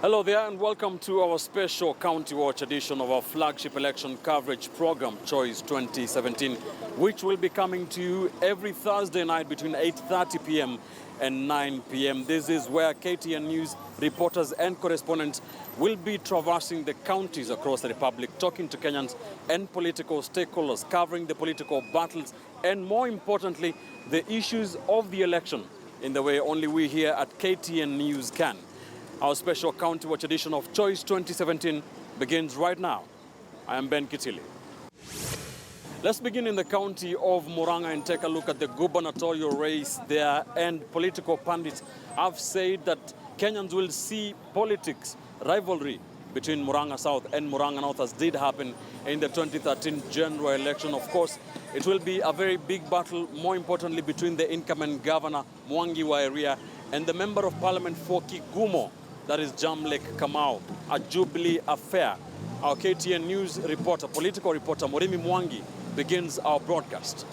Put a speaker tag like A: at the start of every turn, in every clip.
A: Hello there and welcome to our special County Watch edition of our flagship election coverage program, Choice 2017, which will be coming to you every Thursday night between 8:30 p.m. and 9 p.m. This is where KTN News reporters and correspondents will be traversing the counties across the Republic, talking to Kenyans and political stakeholders, covering the political battles and, more importantly, the issues of the election in the way only we here at KTN News can. Our special County Watch edition of Choice 2017 begins right now. I am Ben Kitili. Let's begin in the county of Murang'a and take a look at the gubernatorial race there. And political pundits have said that Kenyans will see politics rivalry between Murang'a South and Murang'a North, as did happen in the 2013 general election. Of course, it will be a very big battle, more importantly, between the incumbent governor, Mwangi wa Iria, and the member of parliament for Kigumo, that is Jamlek Kamau, a Jubilee affair. Our KTN News reporter, political reporter, Murimi Mwangi, begins our broadcast.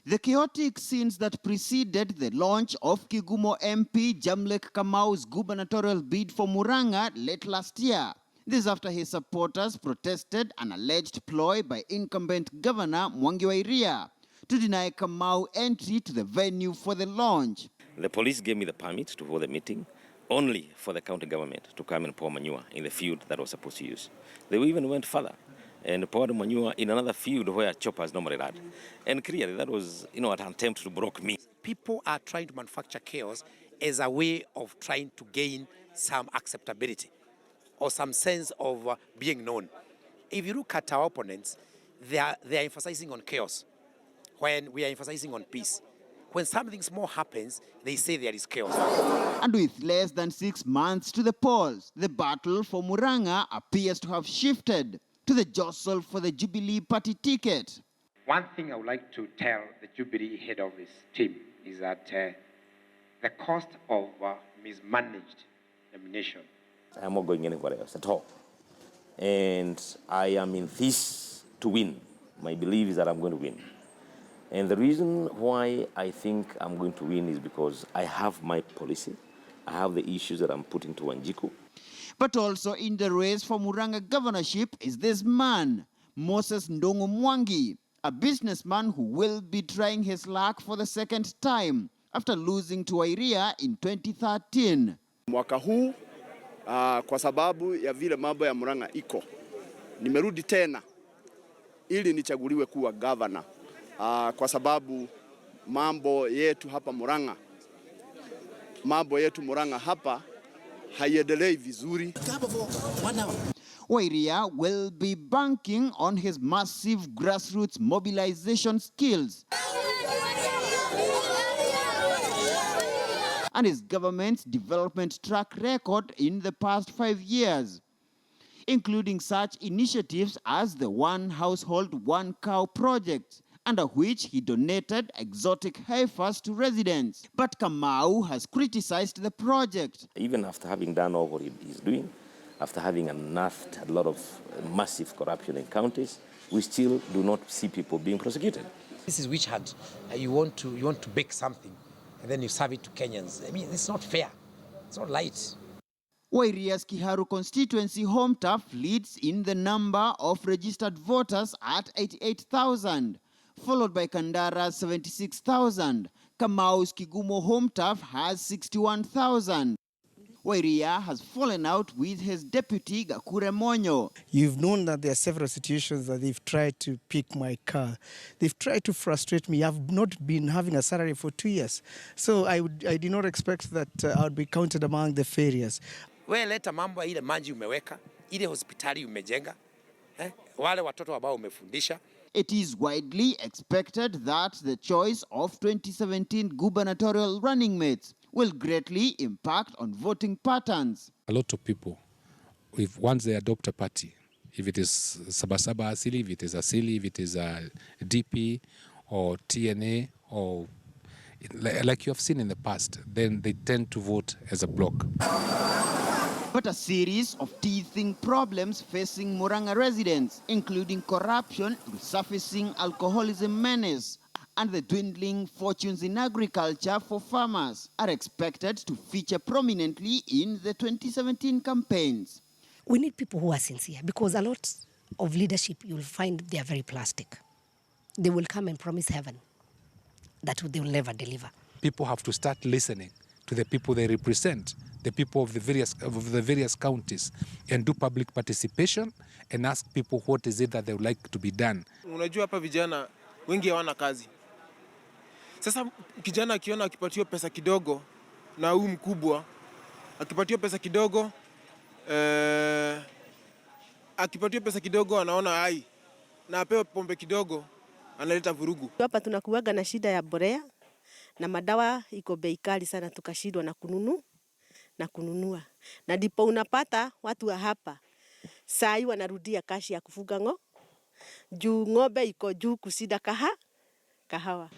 B: The chaotic scenes that preceded the launch of Kigumo MP Jamlek Kamau's gubernatorial bid for Murang'a late last year. This after his supporters protested an alleged ploy by incumbent governor Mwangi wa Iria to deny Kamau entry to the venue for the launch.
C: The police gave me the permit to hold the meeting only for the county government to come and pour manure in the field that was supposed to use. They even went further and poured manure in another field where choppers normally run. And clearly that was, an attempt to block me.
D: People are trying to manufacture chaos as a way of trying to gain some acceptability or some sense of being known. If you look at our opponents, they are emphasizing on chaos when we are emphasizing on peace. When something small happens, they say there is chaos.
B: And with less than 6 months to the polls, the battle for Murang'a appears to have shifted to the jostle for the Jubilee party ticket.
E: One thing I would like to tell the Jubilee head office team is that the cost of mismanaged nomination.
C: I am not going anywhere else at all. And I am in this to win. My belief is that I'm going to win. And the reason why I think I'm going to win is because I have my policy. I have the issues that I'm putting to Wanjiku.
B: But also in the race for Murang'a governorship is this man, Moses Ndongo Mwangi, a businessman who will be trying his luck for the second time after losing to Wairia in 2013.
F: Mwaka huu kwa sababu ya vile mambo ya Murang'a iko, nimerudi tena ili nichaguliwe kuwa governor. Kwa sababu mambo yetu hapa Murang'a hapa haiendelei vizuri.
B: Wairia will be banking on his massive grassroots mobilization skills and his government's development track record in the past 5 years, including such initiatives as the One Household, One Cow project, under which he donated exotic heifers to residents. But Kamau has criticized the project.
C: Even after having done all what he's doing, after having unearthed a lot of massive corruption in counties, we still do not see people being prosecuted.
D: This is witch hunt. You want to bake something and then you serve it to Kenyans. I mean, it's not fair. It's not light.
B: Wairia's Kiharu constituency home turf leads in the number of registered voters at 88,000. Followed by Kandara's 76,000. Kamau's Kigumo home turf has 61,000. Wairia has fallen out with his deputy Gakure Monyo.
G: You've known that there are several situations that they've tried to pick my car. They've tried to frustrate me. I've not been having a salary for 2 years. So I did not expect that I would be counted among the failures.
D: We leta mambo ile maji umeweka, ile hospitali umejenga, wale watoto ambao umefundisha.
B: It is widely expected that the choice of 2017 gubernatorial running mates will greatly impact on voting patterns.
H: A lot of people, once they adopt a party, if it is Sabasaba Asili, if it is Asili, if it is a DP or TNA, or like you have seen in the past, then they tend to vote as a bloc.
B: But a series of teething problems facing Murang'a residents, including corruption, resurfacing alcoholism menace, and the dwindling fortunes in agriculture for farmers are expected to feature prominently in the 2017 campaigns.
I: We need people who are sincere, because a lot of leadership, you'll find they are very plastic. They will come and promise heaven that they will never deliver.
H: People have to start listening to the people they represent, the people of the various counties, and do public participation and ask people what is it that they would like to be done.
J: Unajua hapa vijana wengi hawana kazi. Sasa kijana akiona akipatiwa pesa kidogo na huyu mkubwa akipatiwa pesa kidogo anaona hai na apewe pombe kidogo analeta vurugu.
K: Hapa tunakuwaga na shida ya borea na madawa iko bei kali sana, tukashindwa na kununua. Na ndipo unapata watu wa hapa saa hii wanarudia kashi ya kufuga juu ng'ombe iko juu kusida kahawa.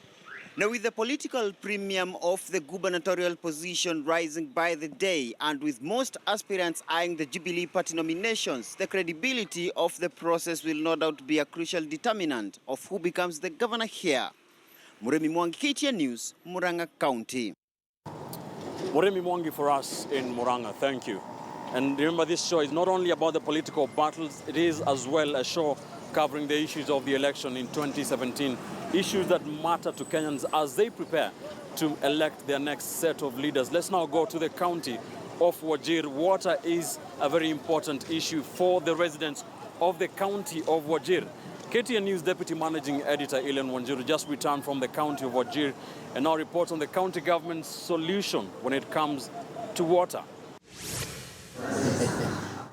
B: Now, with the political premium of the gubernatorial position rising by the day, and with most aspirants eyeing the Jubilee Party nominations, the credibility of the process will no doubt be a crucial determinant of who becomes the governor here. Muremi Mwangi, KTN News, Murang'a County.
A: Muremi Mwangi for us in Murang'a, thank you. And remember, this show is not only about the political battles, it is as well a show covering the issues of the election in 2017, issues that matter to Kenyans as they prepare to elect their next set of leaders. Let's now go to the county of Wajir. Water is a very important issue for the residents of the county of Wajir. KTN News Deputy Managing Editor Ilan Wanjiru just returned from the county of Wajir and now reports on the county government's solution when it comes to water.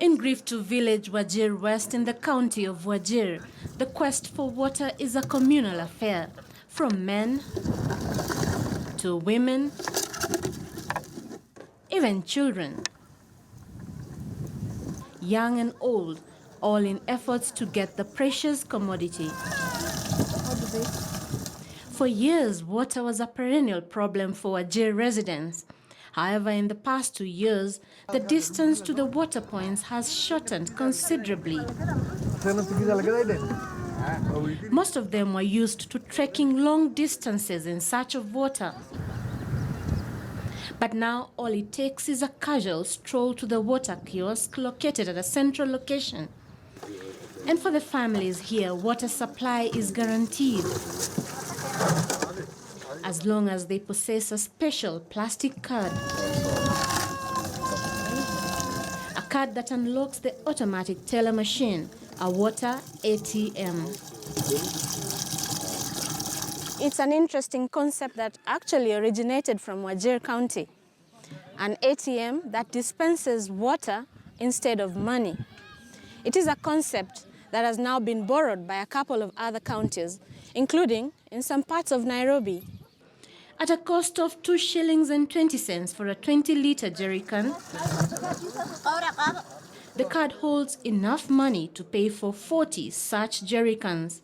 L: In Griftu village, Wajir West, in the county of Wajir, the quest for water is a communal affair, from men to women, even children, young and old, all in efforts to get the precious commodity. For years, water was a perennial problem for Wajir residents. However, in the past 2 years, the distance to the water points has shortened considerably. Most of them were used to trekking long distances in search of water. But now all it takes is a casual stroll to the water kiosk located at a central location. And for the families here, water supply is guaranteed, as long as they possess a special plastic card. A card that unlocks the automatic teller machine, a water ATM.
M: It's an interesting concept that actually originated from Wajir County, an ATM that dispenses water instead of money. It is a concept that has now been borrowed by a couple of other counties, including in some parts of Nairobi.
L: At a cost of 2 shillings and 20 cents for a 20-liter jerrycan, the card holds enough money to pay for 40 such jerrycans.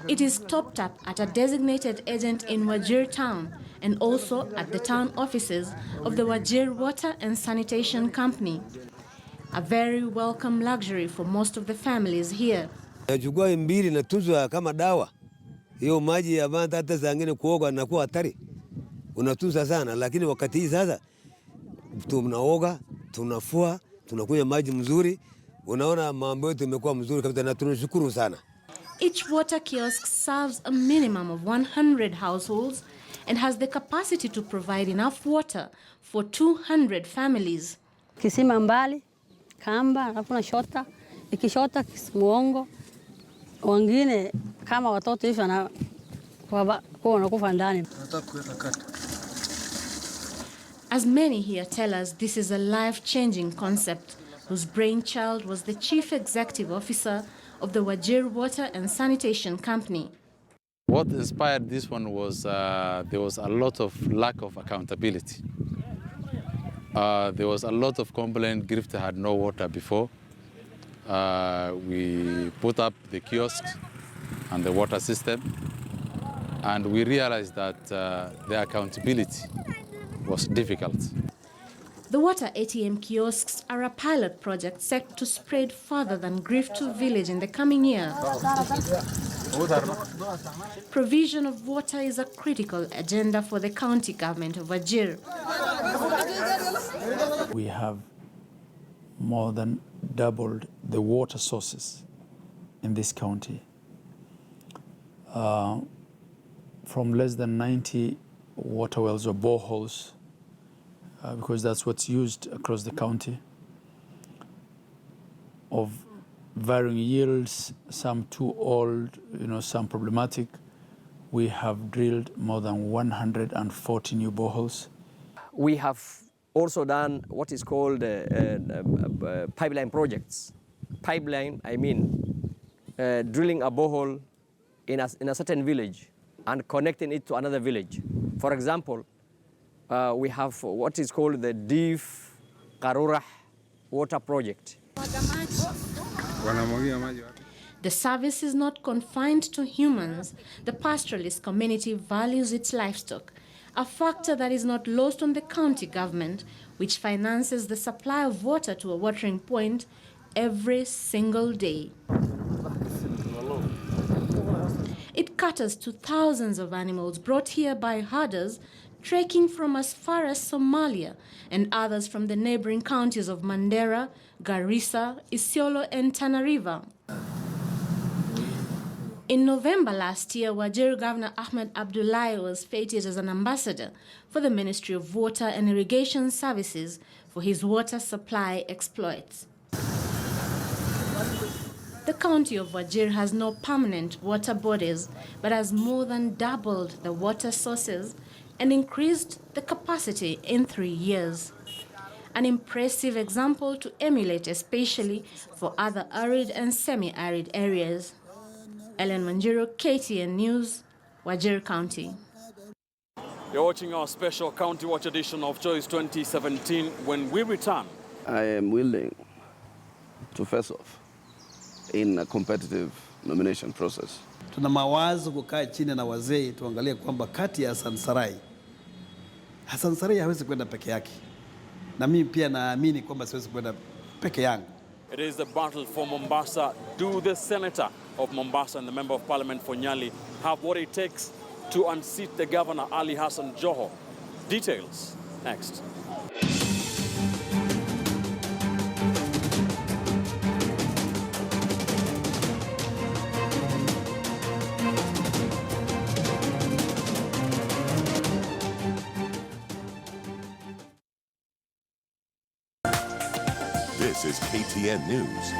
L: It is topped up at a designated agent in Wajir town and also at the town offices of the Wajir Water and Sanitation Company. A very welcome luxury for most of the families here.
N: Nachukua mbili na tunzwa kama dawa. Hiyo maji ya banda hata zingine kuoga na kuwa hatari. Unatunza sana, lakini wakati hii sasa tunaoga, tunafua, tunakunywa maji mzuri. Unaona mambo yetu imekuwa mzuri kabisa na tunashukuru sana.
L: Each water kiosk serves a minimum of 100 households and has the capacity to provide enough water for 200 families.
O: Kisima mbali, kamba, alafu na shota, ikishota muongo. Wengine kama watoto hivi na wanakufa ndani.
L: As many here tell us, this is a life-changing concept whose brainchild was the chief executive officer of the Wajir Water and Sanitation Company.
P: What inspired this one was there was a lot of lack of accountability. There was a lot of complaint. Grifta had no water before. We put up the kiosks and the water system, and we realized that the accountability was difficult.
L: The water ATM kiosks are a pilot project set to spread further than Griftu village in the coming year. Provision of water is a critical agenda for the county government of Wajir.
Q: We have more than doubled the water sources in this county. From less than 90 water wells or boreholes, because that's what's used across the county, of varying yields, some too old, some problematic. We have drilled more than 140 new boreholes.
R: We have also done what is called pipeline projects. Pipeline, I mean, drilling a borehole in a certain village and connecting it to another village. For example, we have what is called the Deef Karurah water project.
L: The service is not confined to humans. The pastoralist community values its livestock, a factor that is not lost on the county government, which finances the supply of water to a watering point every single day. It caters to thousands of animals brought here by herders trekking from as far as Somalia and others from the neighboring counties of Mandera, Garissa, Isiolo and Tana River. In November last year, Wajir Governor Ahmed Abdullahi was feted as an ambassador for the Ministry of Water and Irrigation Services for his water supply exploits. The county of Wajir has no permanent water bodies, but has more than doubled the water sources and increased the capacity in 3 years. An impressive example to emulate, especially for other arid and semi-arid areas. Ellen Wanjiru, KTN News, Wajir County.
A: You're watching our special County Watch edition of Choice 2017. When we return,
S: I am willing to face off in a competitive nomination process.
T: Tuna mawazo kukaa chini na wazee tuangalie kwamba kati ya Hassan Sarai hawezi kwenda peke yake. Na mimi pia naamini kwamba siwezi kwenda peke yangu.
A: it is the battle for Mombasa. Do the senator of Mombasa and the member of parliament for Nyali have what it takes to unseat the governor Ali Hassan Joho? Details next.
U: This is KTN News.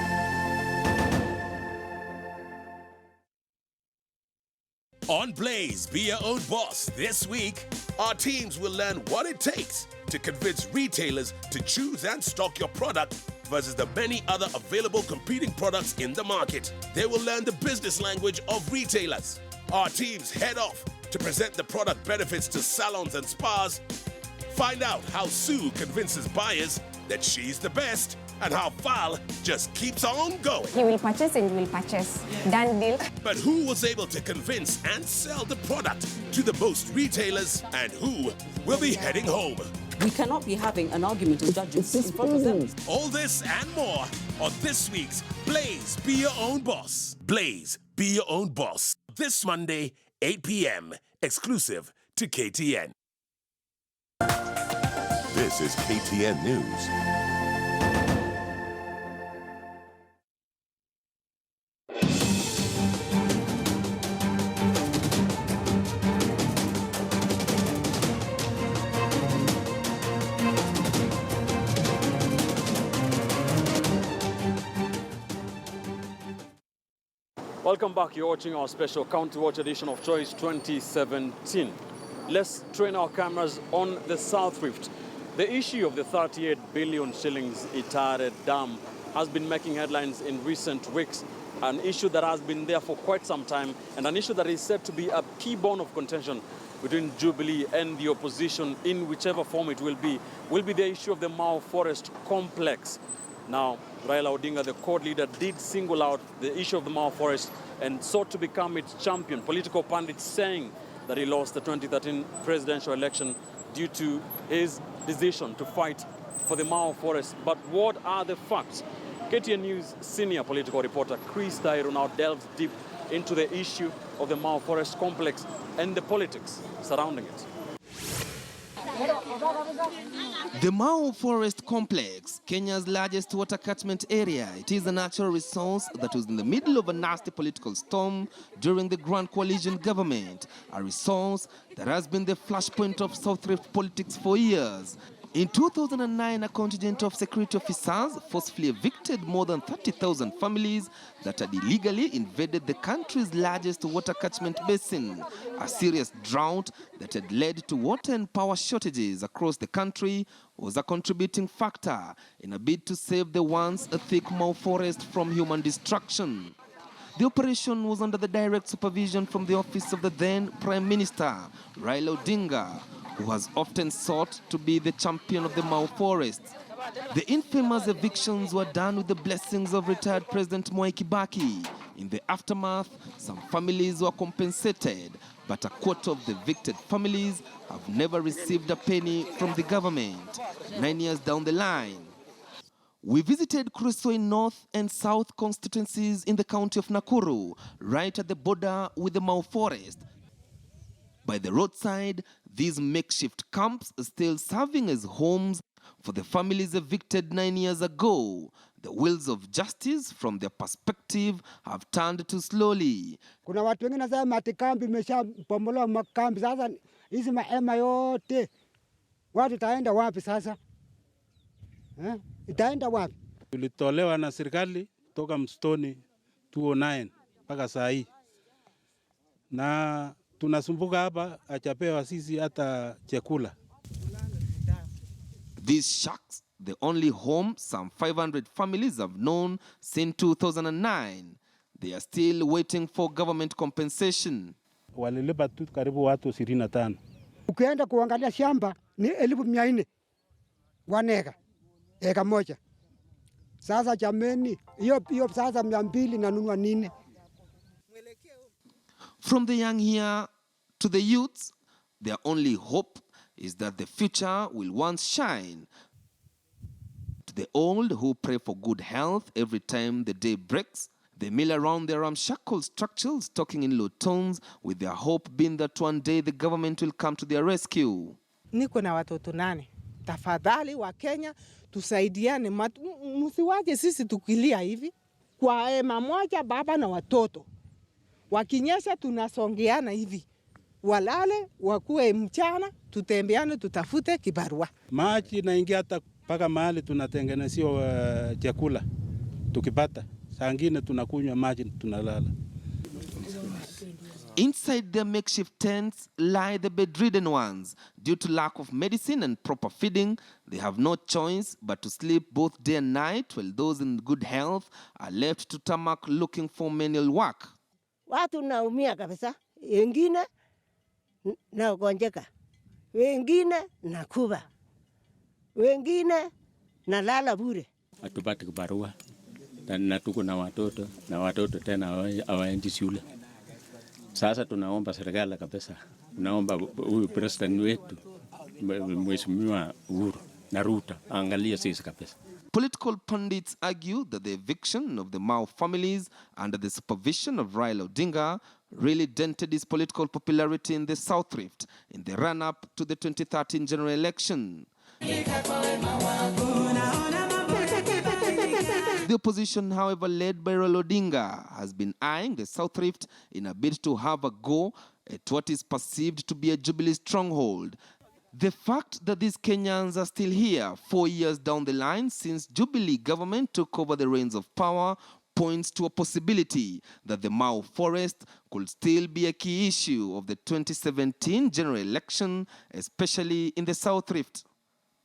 V: On Blaze, be your own boss. This week, our teams will learn what it takes to convince retailers to choose and stock your product versus the many other available competing products in the market. They will learn the business language of retailers. Our teams head off to present the product benefits to salons and spas. Find out how Sue convinces buyers that she's the best, and how Val just keeps on going.
W: He will purchase and will purchase. Done deal.
V: But who was able to convince and sell the product to the most retailers, and who will be heading home?
X: We cannot be having an argument as judges in front of them.
V: All this and more on this week's Blaze Be Your Own Boss. Blaze Be Your Own Boss. This Monday, 8 p.m. Exclusive to KTN.
U: This is KTN News.
A: Welcome back. You're watching our special County Watch edition of Choice 2017. Let's train our cameras on the South Rift. The issue of the 38 billion shillings Itare Dam has been making headlines in recent weeks, an issue that has been there for quite some time, and an issue that is said to be a key bone of contention between Jubilee and the opposition, in whichever form it will be the issue of the Mau Forest Complex. Now, Raila Odinga, the court leader, did single out the issue of the Mau Forest and sought to become its champion. Political pundits saying that he lost the 2013 presidential election due to his decision to fight for the Mau Forest. But what are the facts? KTN News senior political reporter Chris Dairu now delves deep into the issue of the Mau Forest Complex and the politics surrounding it.
C: The Mau Forest Complex, Kenya's largest water catchment area, it is a natural resource that was in the middle of a nasty political storm during the Grand Coalition government, a resource that has been the flashpoint of South Rift politics for years. In 2009, a contingent of security officers forcefully evicted more than 30,000 families that had illegally invaded the country's largest water catchment basin. A serious drought that had led to water and power shortages across the country was a contributing factor in a bid to save the once thick Mau forest from human destruction. The operation was under the direct supervision from the office of the then Prime Minister, Raila Odinga, who has often sought to be the champion of the Mau forests. The infamous evictions were done with the blessings of retired President Mwai Kibaki. In the aftermath, some families were compensated, but a quarter of the evicted families have never received a penny from the government. 9 years down the line, we visited Kuresoi North and South constituencies in the county of Nakuru, right at the border with the Mau forest. By the roadside, these makeshift camps are still serving as homes for the families evicted 9 years ago. The wheels of justice, from their perspective, have turned too slowly.
E: Kuna watu wengine sasa matikambi imeshabomolewa makambi, sasa hizi mahema yote watu itaenda wapi sasa? Itaenda wapi?
F: Tulitolewa na serikali toka msitoni 2009 mpaka saa hii, na tunasumbuka hapa, achapewa sisi hata chakula.
C: These shacks, the only home some 500 families have known since 2009. They are still waiting for government compensation.
F: Walilipa tu karibu watu 25.
E: Ukienda kuangalia shamba ni 1400 waneka eka moja. Sasa jameni, hiyo sasa 200 nanunua nini?
C: From the young here to the youths, their only hope is that the future will once shine. To the old who pray for good health every time the day breaks, they mill around their ramshackle structures, talking in low tones, with their hope being that one day the government will come to their rescue.
G: Niko na watoto 8. Tafadhali wa Kenya tusaidiane, msiwaje sisi tukilia hivi. Kwa hema moja baba na watoto. Wakinyesha tunasongeana hivi. Walale, wakue mchana, tutembeane, tutafute kibarua.
F: Maji inaingia hata mpaka mahali tunatengenezewa chakula. Tukipata, saa ngine tunakunywa maji tunalala.
C: Inside their makeshift tents lie the bedridden ones. Due to lack of medicine and proper feeding, they have no choice but to sleep both day and night, while those in good health are left to tarmac looking for manual work.
Y: Watu naumia kabisa, wengine nagonjeka, wengine nakufa, wengine nalala bure.
Z: Hatupati kibarua na tuko na watoto tena hawaendi shule. Sasa tunaomba serikali kabisa, tunaomba huyu president wetu Mheshimiwa Uhuru na Ruto angalia sisi kabisa.
C: Political pundits argue that the eviction of the Mau families under the supervision of Raila Odinga really dented his political popularity in the South Rift in the run-up to the 2013 general election. The opposition, however, led by Raila Odinga, has been eyeing the South Rift in a bid to have a go at what is perceived to be a Jubilee stronghold. The fact that these Kenyans are still here 4 years down the line since Jubilee government took over the reins of power points to a possibility that the Mau forest could still be a key issue of the 2017 general election, especially in the South Rift.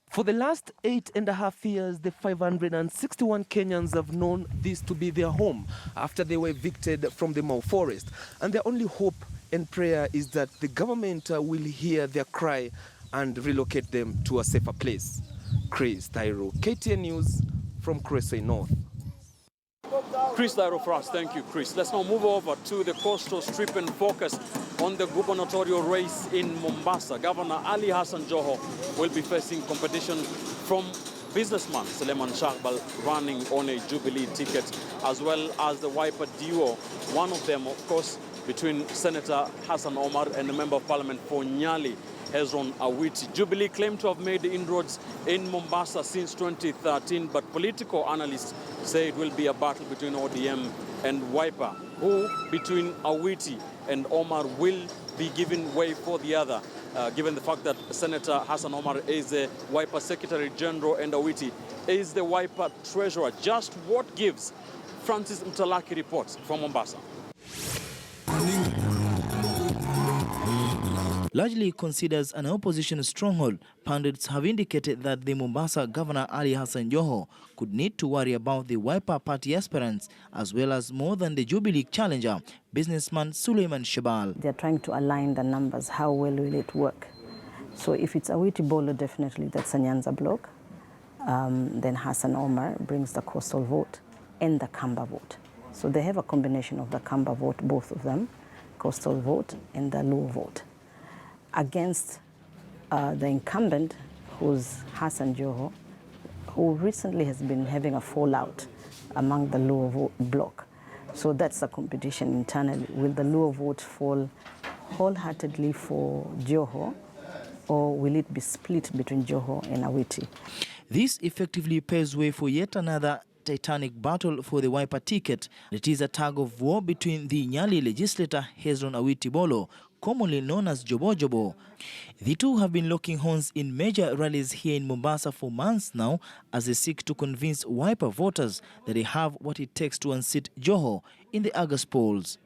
C: For the last 8.5 years, the 561 Kenyans have known this to be their home after they were evicted from the Mau forest. And their only hope and prayer is that the government will hear their cry and relocate them to a safer place. Chris Tairo, KTN News from Kuresoi North.
A: Chris Tairo for us. Thank you, Chris. Let's now move over to the coastal strip and focus on the gubernatorial race in Mombasa. Governor Ali Hassan Joho will be facing competition from businessman Suleiman Shahbal running on a Jubilee ticket, as well as the Wiper duo, one of them, of course, between Senator Hassan Omar and the Member of Parliament for Nyali, Hezron Awiti. Jubilee claimed to have made inroads in Mombasa since 2013, but political analysts say it will be a battle between ODM and Wiper, who between Awiti and Omar will be giving way for the other, given the fact that Senator Hassan Omar is the Wiper Secretary General and Awiti is the Wiper Treasurer. Just what gives? Francis Mtalaki reports from Mombasa.
B: Largely considers an opposition stronghold, pundits have indicated that the Mombasa Governor Ali Hassan Joho could need to worry about the Wiper Party aspirants as well as more than the Jubilee challenger, businessman Suleiman Shahbal.
D: They're trying to align the numbers. How well will it work? So if it's Awiti Bolo, definitely that's a Nyanza block. Then Hassan Omar brings the coastal vote and the Kamba vote. So they have a combination of the Kamba vote, both of them, coastal vote and the Luo vote, against the incumbent, who's Hassan Joho, who recently has been having a fallout among the Luo vote bloc. So that's a competition internally. Will the Luo vote fall wholeheartedly for Joho, or will it be split between Joho and Awiti?
B: This effectively paves way for yet another titanic battle for the Wiper ticket. It is a tug of war between the Nyali legislator Hezron Awiti Bolo, commonly known as Jobo Jobo. The two have been locking horns in major rallies here in Mombasa for months now as they seek to convince Wiper voters that they have what it takes to unseat Joho in the August polls.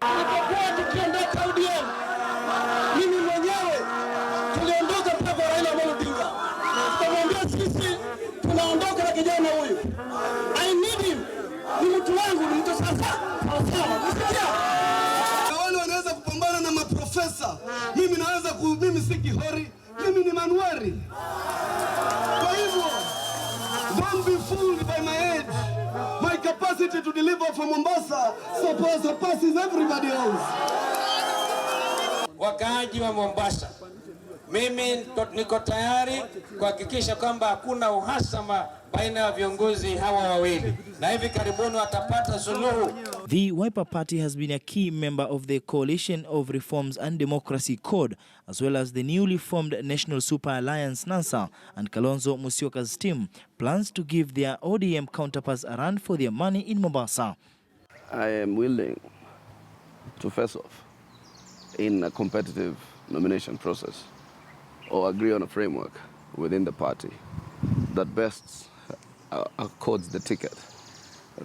H: Wale wanaweza kupambana na maprofesa, mimi si kihori, mimi ni manuari. Kwa hivyo, don't be fooled by my age. My capacity to deliver from Mombasa surpasses everybody else.
I: Wakaaji wa Mombasa, mimi niko tayari kuhakikisha kwamba hakuna uhasama baina ya viongozi hawa wawili, na hivi karibuni watapata suluhu.
B: The Wiper Party has been a key member of the Coalition of Reforms and Democracy Code, as well as the newly formed National Super Alliance NASA, and Kalonzo Musyoka's team plans to give their ODM counterparts a run for their money in Mombasa.
S: I am willing to face off in a competitive nomination process or agree on a framework within the party that best accords the ticket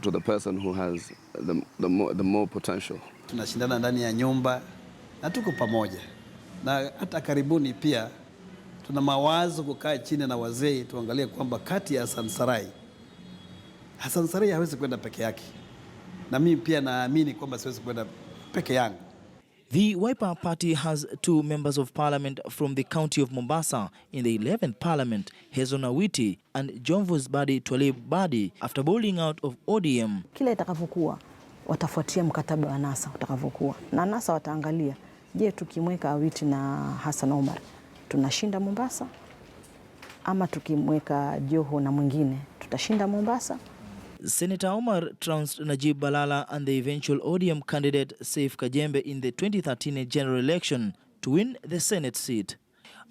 S: to the person who has the more potential.
T: Tunashindana ndani ya nyumba na tuko pamoja, na hata karibuni pia tuna mawazo kukaa chini na wazee tuangalie kwamba kati ya Hassan Sarai hawezi kwenda peke yake, na mimi pia naamini kwamba siwezi kwenda peke yangu.
B: The Wiper Party has two members of parliament from the county of Mombasa in the 11th parliament, Hezron Awiti and Jomvu's Badi Twalib Badi, after bowling out of ODM.
D: Kila itakavyokuwa watafuatia mkataba wa NASA utakavyokuwa, na NASA wataangalia, je, tukimweka Awiti na Hassan Omar tunashinda Mombasa, ama tukimweka Joho na mwingine tutashinda Mombasa?
B: Senator Omar trounced Najib Balala and the eventual ODM candidate Saif Kajembe in the 2013 general election to win the Senate seat.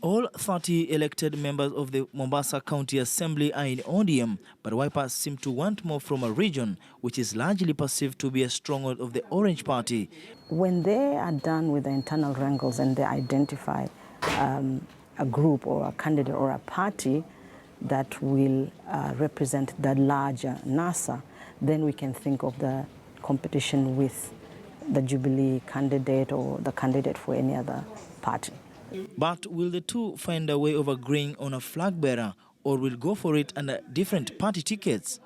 B: All 30 elected members of the Mombasa County Assembly are in ODM, but Wiper seem to want more from a region which is largely perceived to be a stronghold of the Orange Party.
D: When they are done with the internal wrangles and they identify a group or a candidate or a party that will represent the larger NASA, then we can think of the competition with the Jubilee candidate or the candidate for any other party.
B: But will the two find a way of agreeing on a flag bearer, or will go for it under different party tickets?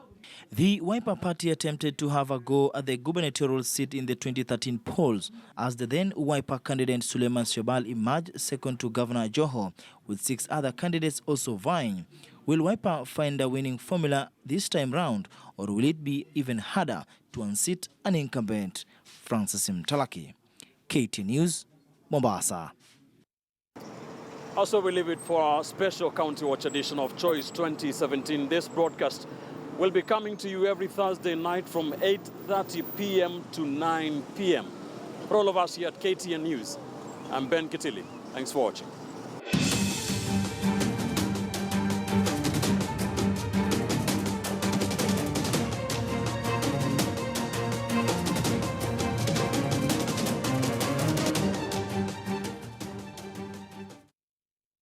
B: The Wiper Party attempted to have a go at the gubernatorial seat in the 2013 polls, as the then Wiper candidate Suleiman Shahbal emerged second to Governor Joho, with 6 other candidates also vying. Will Wiper find a winning formula this time round, or will it be even harder to unseat an incumbent? Francis Mtalaki, KTN News, Mombasa.
A: Also, we leave it for our special County Watch edition of Choice 2017. This broadcast will be coming to you every Thursday night from 8:30 p.m. to 9 p.m. For all of us here at KTN News, I'm Ben Kitili. Thanks for watching.